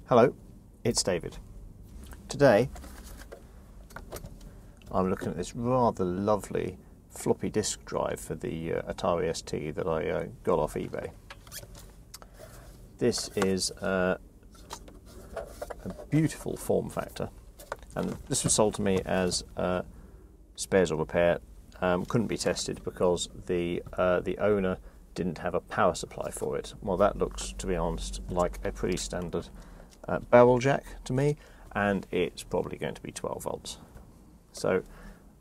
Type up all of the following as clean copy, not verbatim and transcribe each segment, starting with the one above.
Hello, it's David. Today I'm looking at this rather lovely floppy disk drive for the Atari STE that I got off eBay. This is a beautiful form factor, and this was sold to me as spares or repair. Couldn't be tested because the owner didn't have a power supply for it. Well, that looks, to be honest, like a pretty standard barrel jack to me, and it's probably going to be 12 volts. So,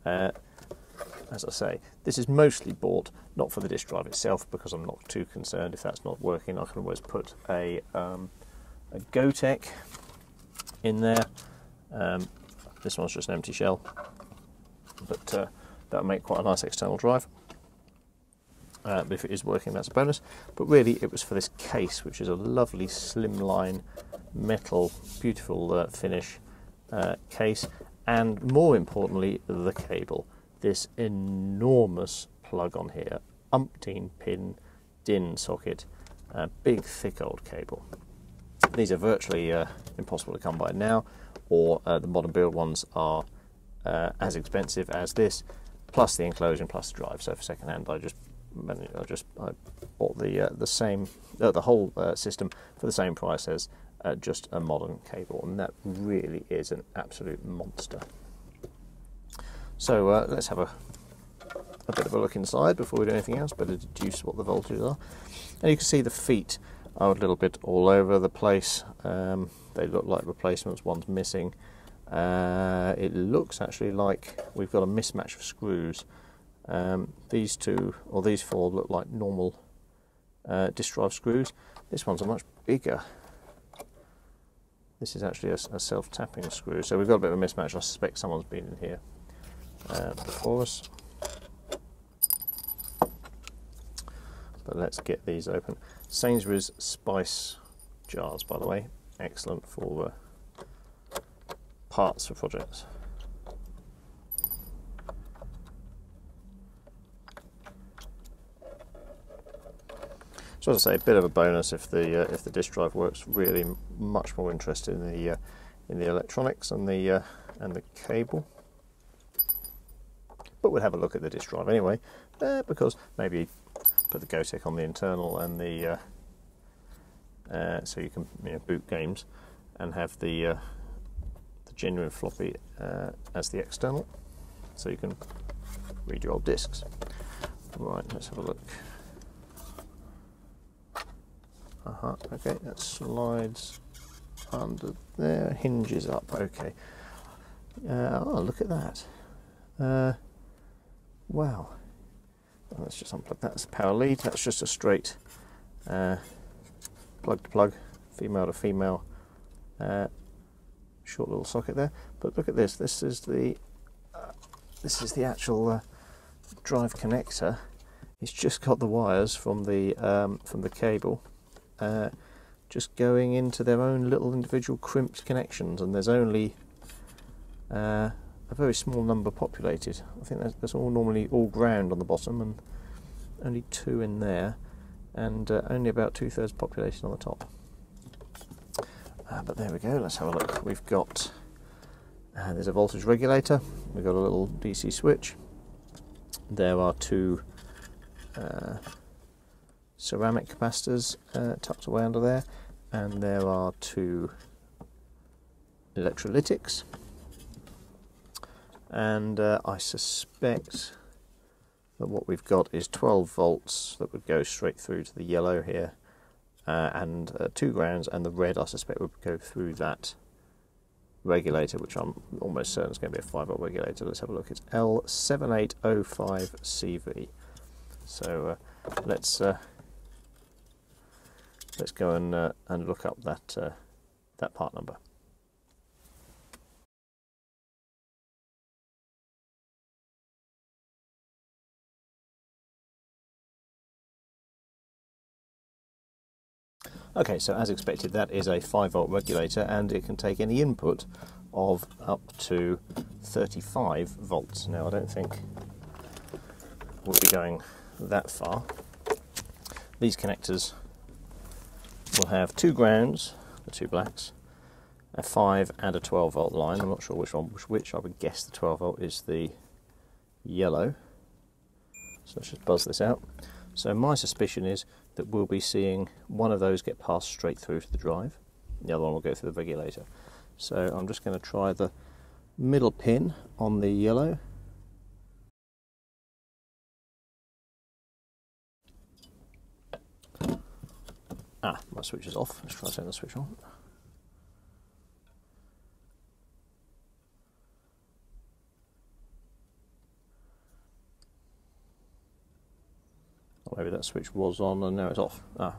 as I say, this is mostly bought not for the disk drive itself, because I'm not too concerned if that's not working. I can always put a Gotek in there. This one's just an empty shell, but that'll make quite a nice external drive. But if it is working, that's a bonus. But really, it was for this case, which is a lovely slimline metal, beautiful finish case, and more importantly, the cable. This enormous plug on here, umpteen pin DIN socket, big thick old cable. These are virtually impossible to come by now, or the modern build ones are as expensive as this, plus the enclosure, plus the drive. So for second hand, I bought the whole system for the same price as just a modern cable, and that really is an absolute monster. So let's have a bit of a look inside before we do anything else. Better deduce what the voltages are. And you can see the feet are a little bit all over the place. They look like replacements. One's missing. It looks actually like we've got a mismatch of screws. These two, or these four, look like normal disk drive screws. This one's a much bigger. This is actually a self-tapping screw, so we've got a bit of a mismatch. I suspect someone's been in here before us. But let's get these open. Sainsbury's spice jars, by the way, excellent for parts for projects. So as I say, a bit of a bonus if the disk drive works. Really, much more interested in the electronics and the cable. But we'll have a look at the disk drive anyway, because maybe put the Gotek on the internal and the so you can boot games, and have the genuine floppy as the external, so you can read your old discs. Right, let's have a look. Okay, that slides under there, hinges up. Okay. Oh, look at that. Wow. Let's just unplug that. That's a power lead. That's just a straight plug to plug, female to female, short little socket there. But look at this. This is the actual drive connector. It's just got the wires from the cable. Just going into their own little individual crimped connections, and there's only a very small number populated. I think that's normally all ground on the bottom, and only two in there, and only about 2/3 population on the top. But there we go. Let's have a look. We've got there's a voltage regulator. We've got a little DC switch. There are two ceramic capacitors tucked away under there, and there are two electrolytics, and I suspect that what we've got is 12 volts that would go straight through to the yellow here, and 2 grounds, and the red I suspect would go through that regulator, which I'm almost certain is going to be a 5-volt regulator. Let's have a look. It's L7805CV. So let's go and look up that part number. Okay, so as expected, that is a 5-volt regulator, and it can take any input of up to 35 volts. Now, I don't think we'll be going that far. These connectors will have 2 grounds, the 2 blacks, a 5 and a 12 volt line. I'm not sure which one was which. I would guess the 12 volt is the yellow. So let's just buzz this out. So my suspicion is that we'll be seeing one of those get passed straight through to the drive. The other one will go through the regulator. So I'm just going to try the middle pin on the yellow. Ah, my switch is off. Let's try to turn the switch on. Or maybe that switch was on and now it's off. Ah.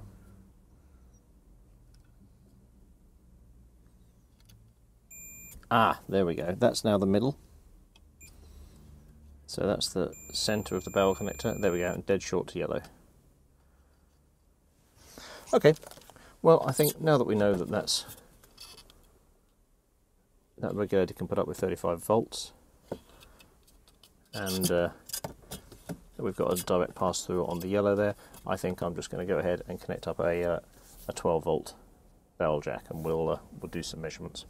Ah, there we go. That's now the middle. So that's the centre of the barrel connector. There we go, and dead short to yellow. Okay, well, I think now that we know that that regulator can put up with 35 volts, and we've got a direct pass through on the yellow there, I think I'm just going to go ahead and connect up a 12 volt barrel jack, and we'll do some measurements.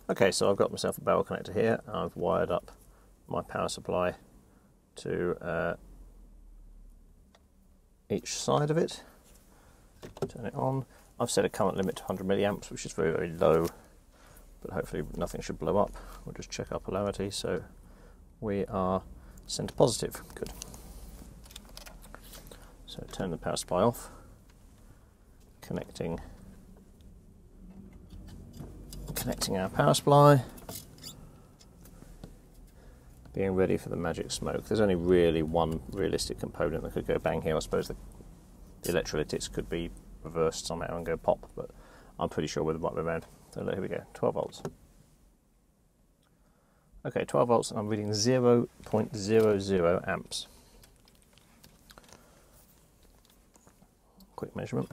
Okay, so I've got myself a barrel connector here. I've wired up my power supply to each side of it. Turn it on. I've set a current limit to 100 milliamps, which is very, very low, but hopefully nothing should blow up. We'll just check our polarity. So we are center positive. Good. So turn the power supply off. Connecting our power supply. Being ready for the magic smoke. There's only really one realistic component that could go bang here. I suppose the electrolytics could be reversed somehow and go pop, but I'm pretty sure we're the right way around. So here we go, 12 volts. Okay, 12 volts, and I'm reading 0.00 amps. Quick measurement.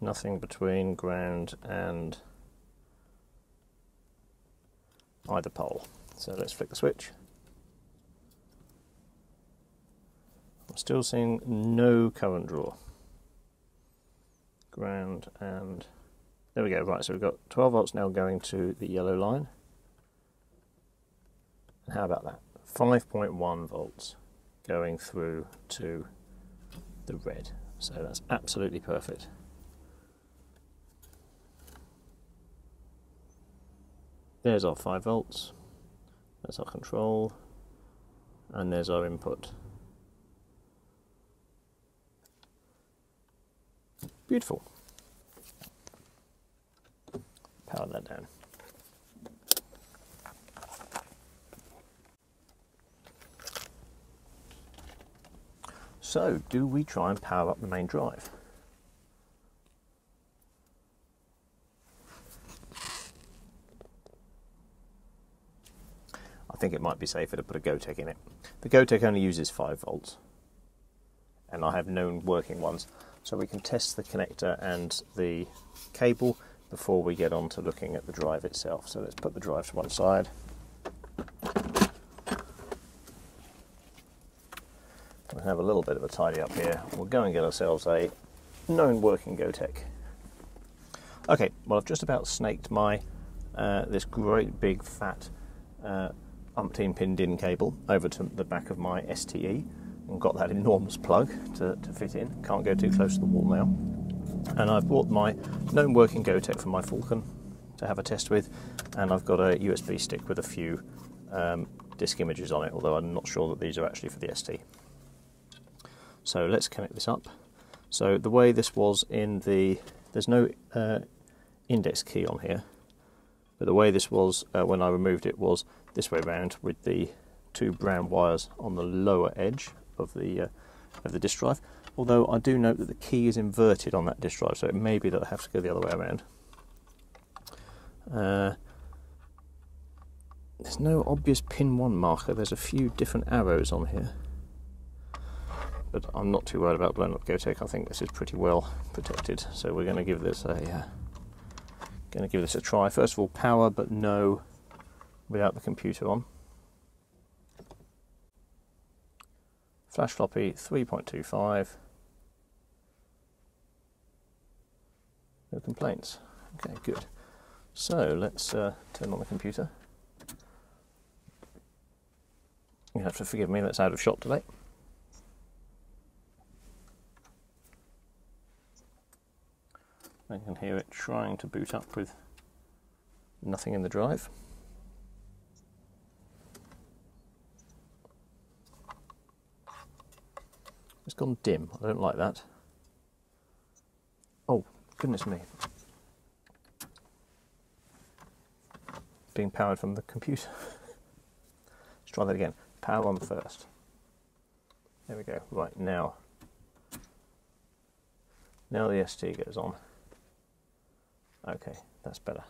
Nothing between ground and either pole. So let's flick the switch. I'm still seeing no current draw. Ground and there we go. Right, so we've got 12 volts now going to the yellow line. And how about that? 5.1 volts going through to the red. So that's absolutely perfect. There's our 5 volts, that's our control, and there's our input. Beautiful. Power that down. So, do we try and power up the main drive? I think it might be safer to put a Gotek in it. The Gotek only uses 5 volts, and I have known working ones, so we can test the connector and the cable before we get on to looking at the drive itself. So let's put the drive to one side. We'll have a little bit of a tidy up here. We'll go and get ourselves a known working Gotek. Okay, well, I've just about snaked my this great big fat umpteen pin DIN cable over to the back of my STE and got that enormous plug to fit in. Can't go too close to the wall now. And I've bought my known working Gotek for my Falcon to have a test with, and I've got a USB stick with a few disk images on it, although I'm not sure that these are actually for the ST. So let's connect this up. So the way this was in the, there's no index key on here, but the way this was when I removed it was this way round with the two brown wires on the lower edge of the disk drive. Although I do note that the key is inverted on that disk drive, so it may be that I have to go the other way around. There's no obvious pin 1 marker. There's a few different arrows on here, but I'm not too worried about blowing up Gotek. I think this is pretty well protected, so we're going to give this a try. First of all, power, but no, without the computer on. Flash floppy 3.25, complaints. Okay, good. So let's turn on the computer. You have to forgive me, that's out of shot today. I can hear it trying to boot up with nothing in the drive. It's gone dim. I don't like that. Oh, goodness me. Being powered from the computer. Let's try that again. Power on first. There we go. Right, now. Now the ST goes on. Okay, that's better.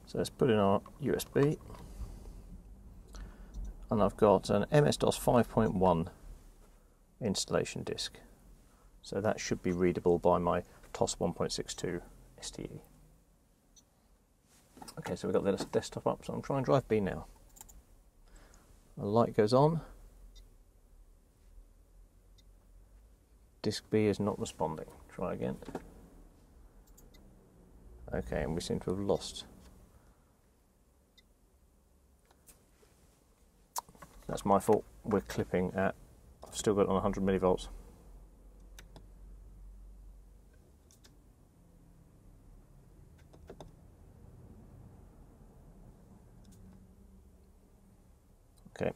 So let's put in our USB. And I've got an MS-DOS 5.1 installation disk. So that should be readable by my TOS 1.62 STE. Okay, so we've got the desktop up, so I'm trying drive B now. The light goes on. Disk B is not responding. Try again. Okay, and we seem to have lost. That's my fault. We're clipping at, I've still got it on 100 millivolts. Okay,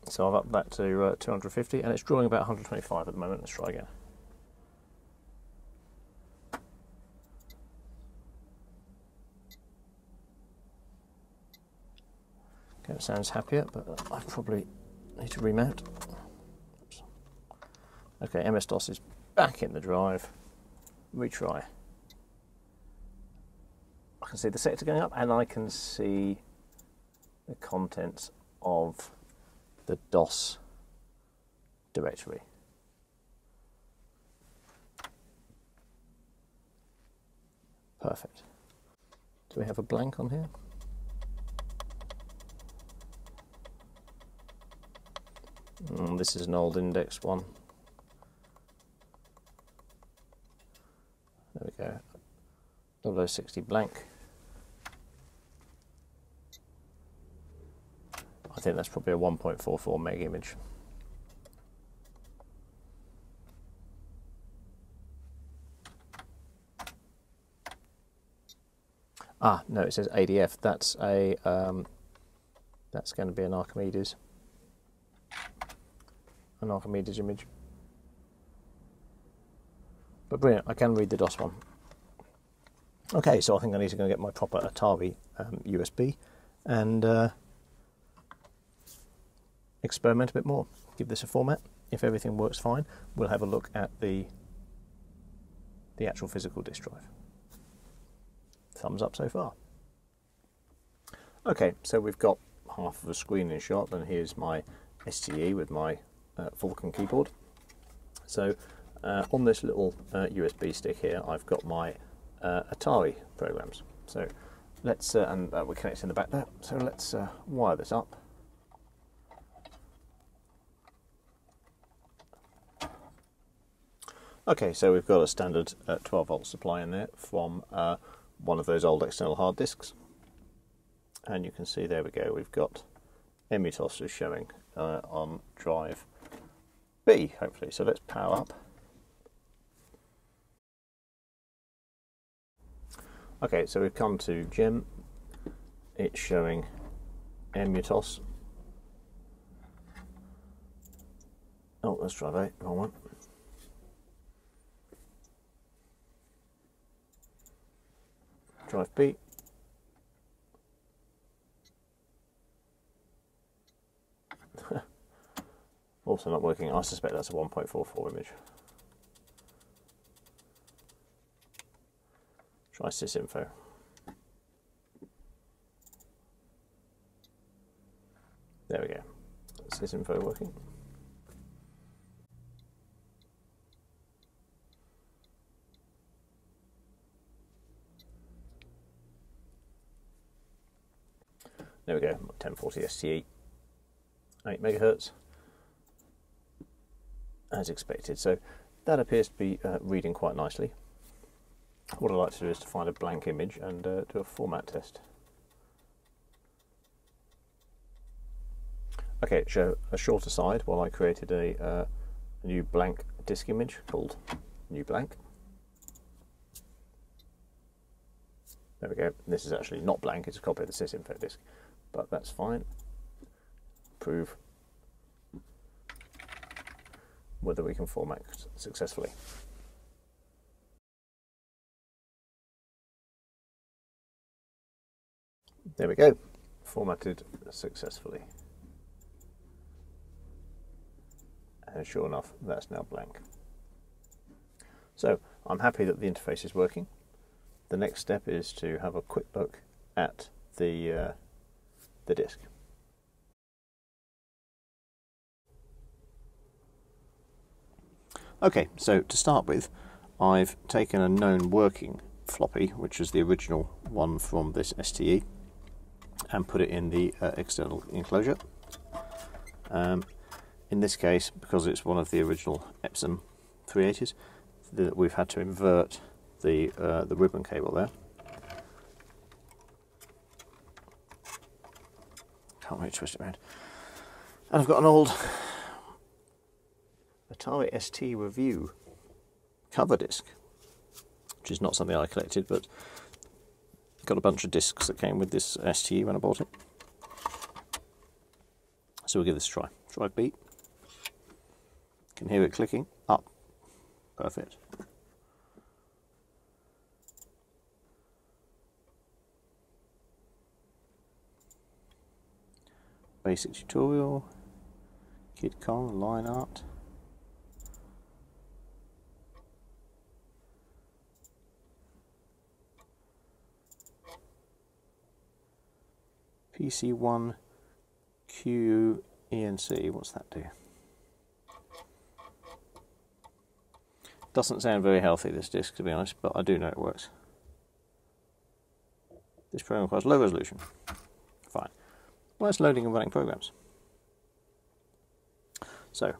so I've upped that to 250 and it's drawing about 125 at the moment. Let's try again. Okay, it sounds happier, but I probably need to remount. Oops. Okay, MS-DOS is back in the drive. Retry. I can see the sector going up and I can see the contents of the DOS directory. Perfect. Do we have a blank on here? This is an old index one. There we go. 0060 blank. I think that's probably a 1.44 meg image. Ah, no, it says ADF. That's a that's going to be an Archimedes image. But brilliant, I can read the DOS one. Okay, so I think I need to go get my proper Atari USB and experiment a bit more. Give this a format. If everything works fine, we'll have a look at the actual physical disk drive. Thumbs up so far. Okay, so we've got half of a screen in shot, and here's my STE with my Vulcan keyboard. So on this little USB stick here, I've got my Atari programs. So let's, and we're connected in the back there, so let's wire this up. Okay, so we've got a standard 12 volt supply in there from one of those old external hard disks. And you can see, there we go, we've got EmuTOS is showing on drive B, hopefully. So let's power up. Okay, so we've come to Gem. It's showing EmuTOS. Oh, let's drive A, wrong one. Drive B. Also not working. I suspect that's a 1.44 image. Try sysinfo. There we go. Sysinfo working. There we go, 1040 STE, 8 megahertz. as expected. So that appears to be reading quite nicely. What I'd like to do is to find a blank image and do a format test. Okay, show a short aside while I created a new blank disk image called new blank. There we go. This is actually not blank, it's a copy of the sysinfo disk, but that's fine. Prove whether we can format successfully. There we go, formatted successfully. And sure enough, that's now blank. So I'm happy that the interface is working. The next step is to have a quick look at the disk. Okay, so to start with, I've taken a known working floppy, which is the original one from this STE, and put it in the external enclosure. In this case, because it's one of the original Epson 380s, we've had to invert the ribbon cable there. Can't really twist it around. And I've got an old Atari STE review cover disc, which is not something I collected, but got a bunch of discs that came with this STE when I bought it. So we'll give this a try. Drive B. Can hear it clicking up. Perfect. Basic tutorial. Kid Kong, line art. PC1 QENC, what's that do? Doesn't sound very healthy, this disc, to be honest, but I do know it works. This program requires low resolution. Fine. Well, it's loading and running programs. So,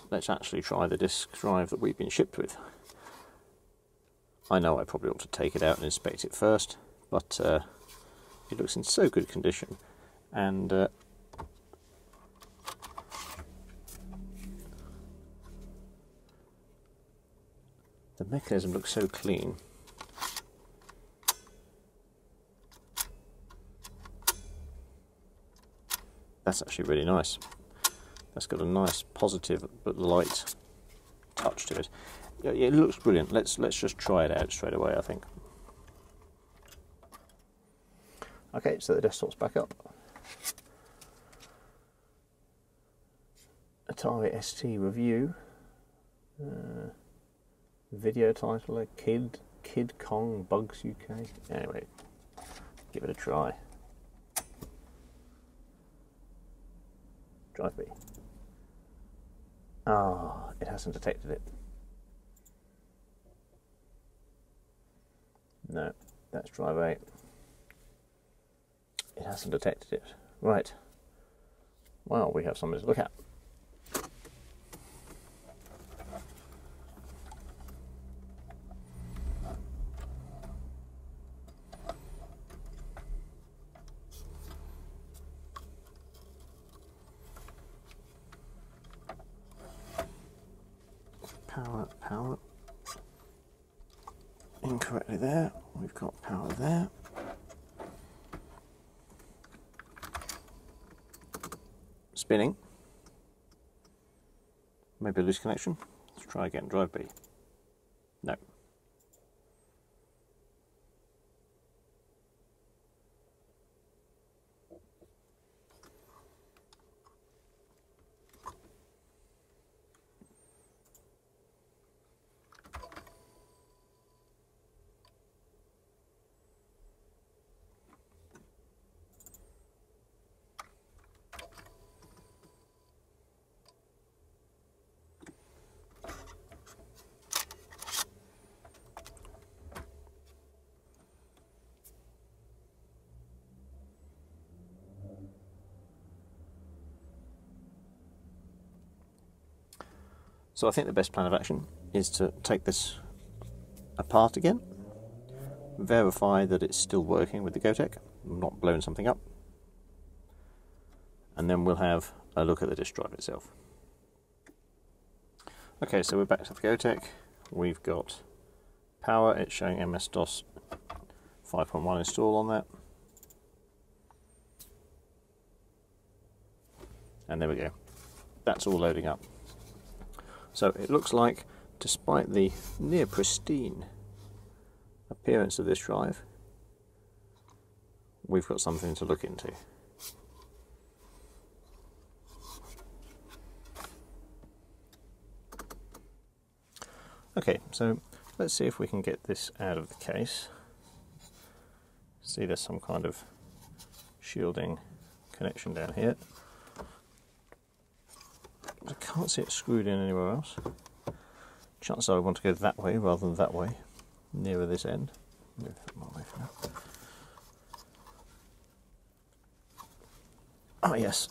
let's actually try the disk drive that we've been shipped with. I know I probably ought to take it out and inspect it first, but it looks in so good condition, and the mechanism looks so clean. That's actually really nice. That's got a nice positive but light touch to it. Yeah, it looks brilliant. Let's just try it out straight away, I think. Okay, so the desktop's back up. Atari STE review. Video title: Kid Kong Bugs UK. Anyway, give it a try. Drive B. Ah, it hasn't detected it. No, that's drive A. It hasn't detected it. Right. Well, we have something to look at. Power. Incorrectly there. We've got power there. Spinning. Maybe a loose connection. Let's try again. Drive B. No. So I think the best plan of action is to take this apart again, verify that it's still working with the Gotek, not blowing something up, and then we'll have a look at the disk drive itself. Okay, so we're back to the Gotek. We've got power, it's showing MS-DOS 5.1 installed on that. And there we go. That's all loading up. So it looks like, despite the near pristine appearance of this drive, we've got something to look into. Okay, so let's see if we can get this out of the case. See, there's some kind of shielding connection down here. I can't see it screwed in anywhere else. Chances are I want to go that way rather than that way, nearer this end. Move that more away from now. Oh yes.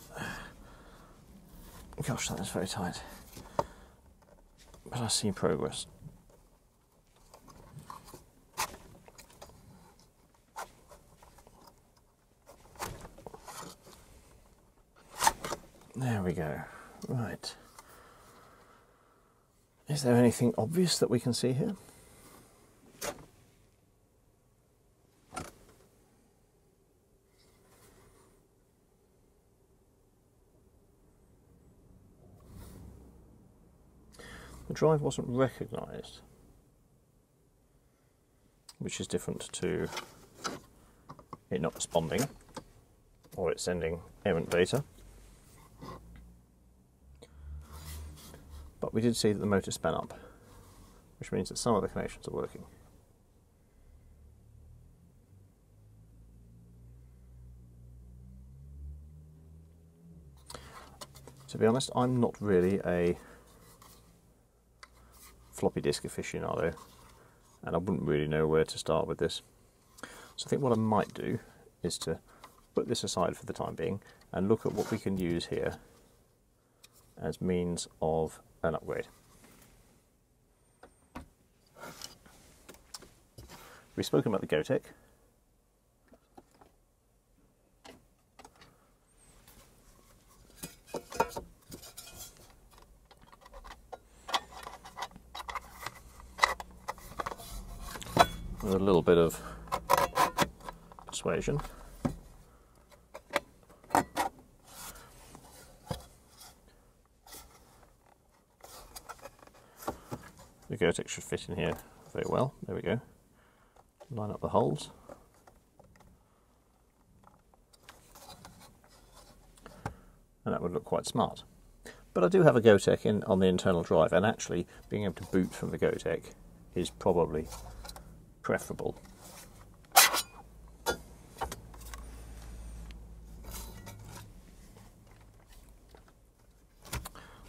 Gosh, that is very tight. But I see progress. There we go. Right. Is there anything obvious that we can see here? The drive wasn't recognised, which is different to it not responding or it sending errant data. But we did see that the motor span up, which means that some of the connections are working. To be honest, I'm not really a floppy disk aficionado, and I wouldn't really know where to start with this. So I think what I might do is to put this aside for the time being and look at what we can use here as means of an upgrade. We've spoken about the Gotek. With a little bit of persuasion. The Gotek should fit in here very well. There we go. Line up the holes. And that would look quite smart. But I do have a Gotek on the internal drive, and actually being able to boot from the Gotek is probably preferable.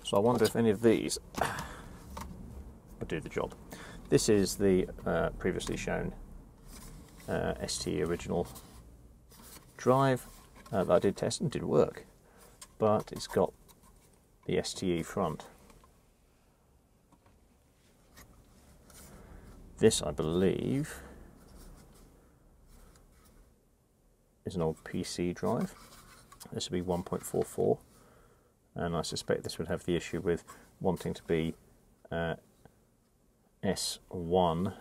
So I wonder if any of these would do the job. This is the previously shown STE original drive that I did test and did work, but it's got the STE front. This, I believe, is an old PC drive. This would be 1.44, and I suspect this would have the issue with wanting to be S1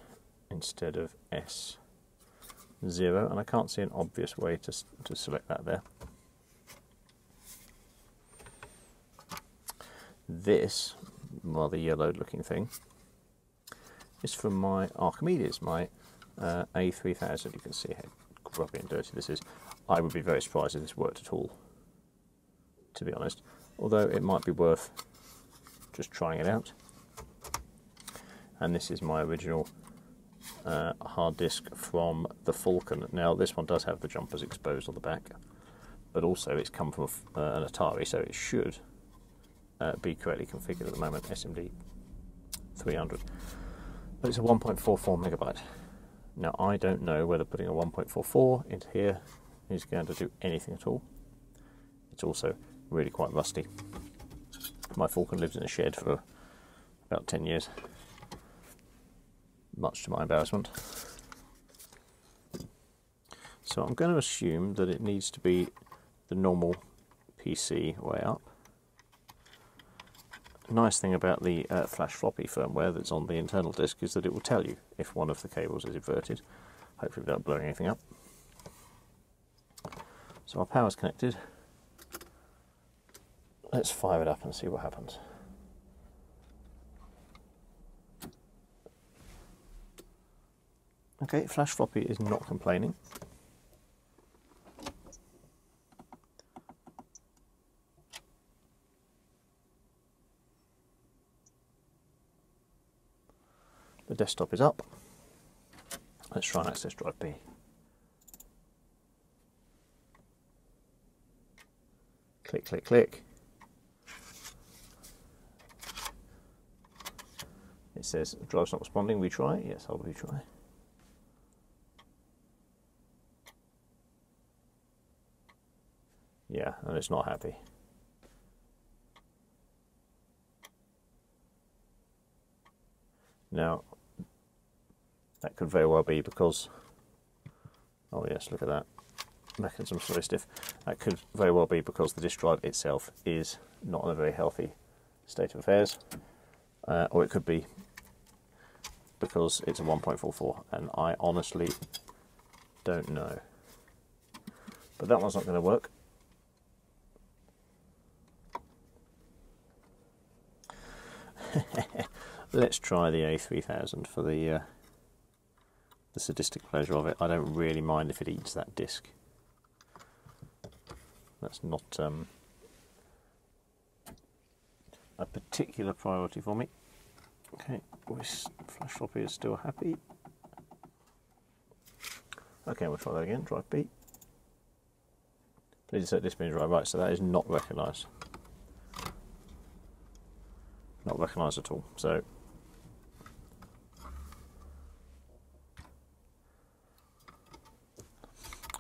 instead of S0, and I can't see an obvious way to select that there. This rather yellowed looking thing is from my Archimedes, my A3000. You can see how grubby and dirty this is. I would be very surprised if this worked at all, to be honest, although it might be worth just trying it out. And this is my original hard disk from the Falcon. Now this one does have the jumpers exposed on the back, but also it's come from an Atari, so it should be correctly configured at the moment, SMD 300. But it's a 1.44 megabyte. Now I don't know whether putting a 1.44 into here is going to do anything at all. It's also really quite rusty. My Falcon lived in a shed for about 10 years, much to my embarrassment. So I'm going to assume that it needs to be the normal PC way up. The nice thing about the Flash Floppy firmware that's on the internal disk is that it will tell you if one of the cables is inverted, hopefully without blowing anything up. So our power's connected. Let's fire it up and see what happens. Okay, Flash Floppy is not complaining. The desktop is up. Let's try and access drive B. Click, click, click. It says drive's not responding, retry. Yes, I'll retry. Yeah, and it's not happy. Now, that could very well be because, oh yes, look at that, mechanism's very stiff. That could very well be because the disk drive itself is not in a very healthy state of affairs, or it could be because it's a 1.44, and I honestly don't know. But that one's not going to work. Let's try the A3000 for the sadistic pleasure of it. I don't really mind if it eats that disk. That's not a particular priority for me. Okay, Flash Floppy is still happy. Okay, we'll try that again. Drive B. Please insert disk bin drive. Right, so that is not recognised. Not recognised at all. So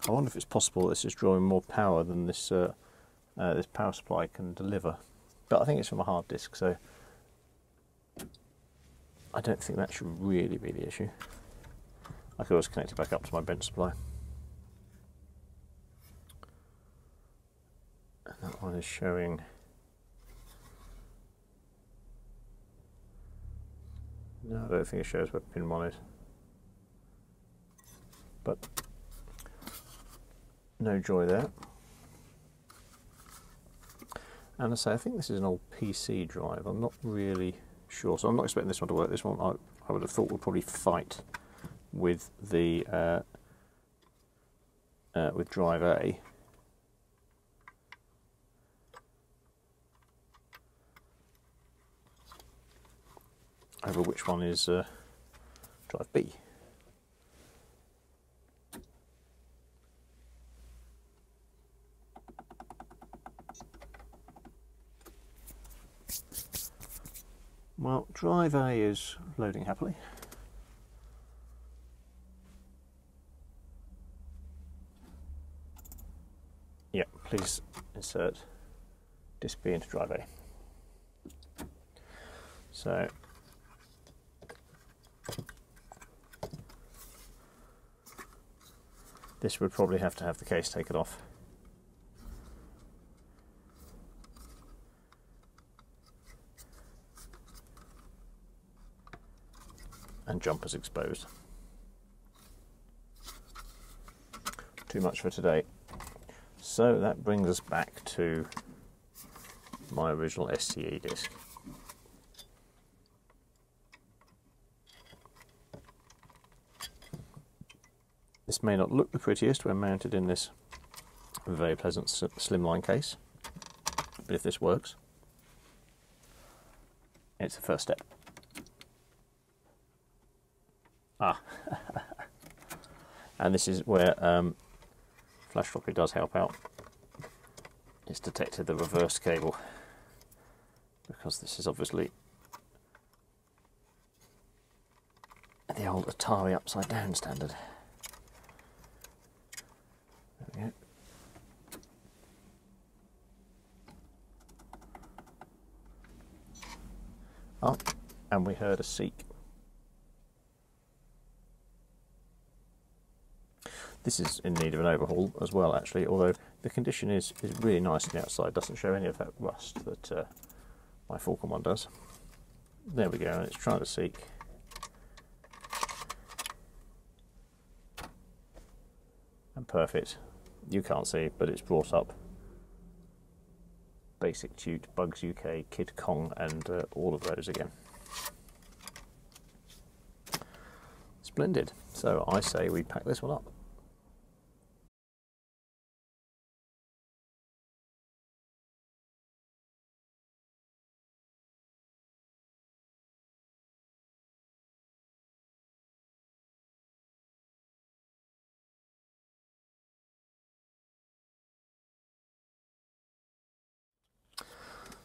I wonder if it's possible this is drawing more power than this this power supply can deliver. But I think it's from a hard disk, so I don't think that should really be the issue. I could always connect it back up to my bench supply. And that one is showing. No, I don't think it shows where pin 1 is. But no joy there. And I say, I think this is an old PC drive. I'm not really sure, so I'm not expecting this one to work. This one I would have thought would probably fight with the with drive A. Over which one is drive B. Well, drive A is loading happily. Yeah, please insert disk B into drive A. So this would probably have to have the case taken off. And jumpers exposed. Too much for today. So that brings us back to my original STE disc. This may not look the prettiest when mounted in this very pleasant slimline case, but if this works, it's the first step. Ah, and this is where Flash Floppy does help out. It's detected the reverse cable, because this is obviously the old Atari upside down standard. There we go. Oh, and we heard a seek. This is in need of an overhaul as well, actually, although the condition is really nice on the outside. It doesn't show any of that rust that my Falcon one does. There we go, and it's trying to seek. And perfect. You can't see, but it's brought up Basic Tute, Bugs UK, Kid Kong, and all of those again. Splendid. So I say we pack this one up.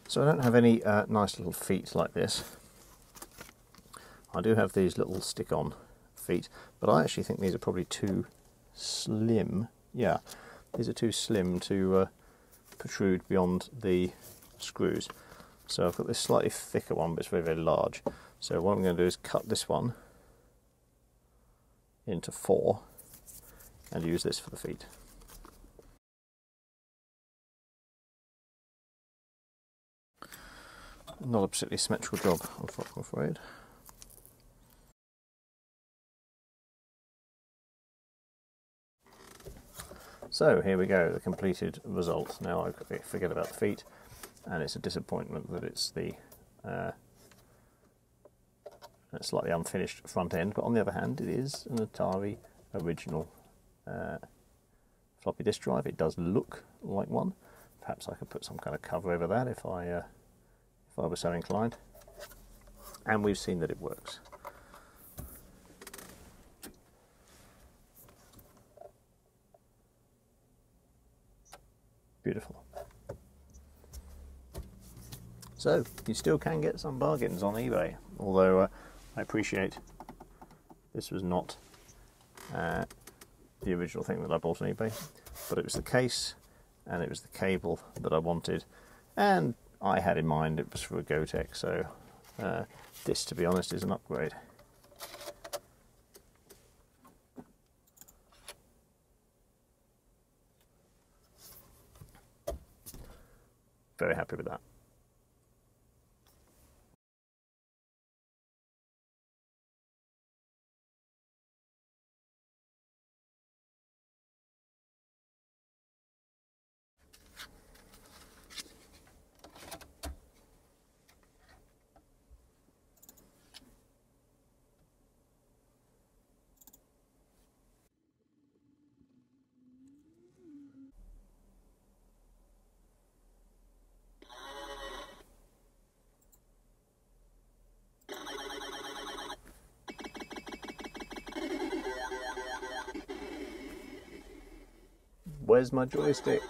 So I don't have any nice little feet like this. I do have these little stick-on feet, but I actually think these are probably too slim. Yeah, these are too slim to protrude beyond the screws. So I've got this slightly thicker one, but it's very, very large. So what I'm going to do is cut this one into 4 and use this for the feet. Not a particularly symmetrical job, I'm afraid. So here we go, the completed result. Now I forget about the feet, and it's a disappointment that it's the slightly unfinished front end, but on the other hand it is an Atari original floppy disk drive. It does look like one. Perhaps I could put some kind of cover over that if I was so inclined. And we've seen that it works. Beautiful. So you still can get some bargains on eBay, although I appreciate this was not the original thing that I bought on eBay, but it was the case and it was the cable that I wanted, and I had in mind it was for a Gotek, so this, to be honest, is an upgrade. Very happy with that. Where's my joystick?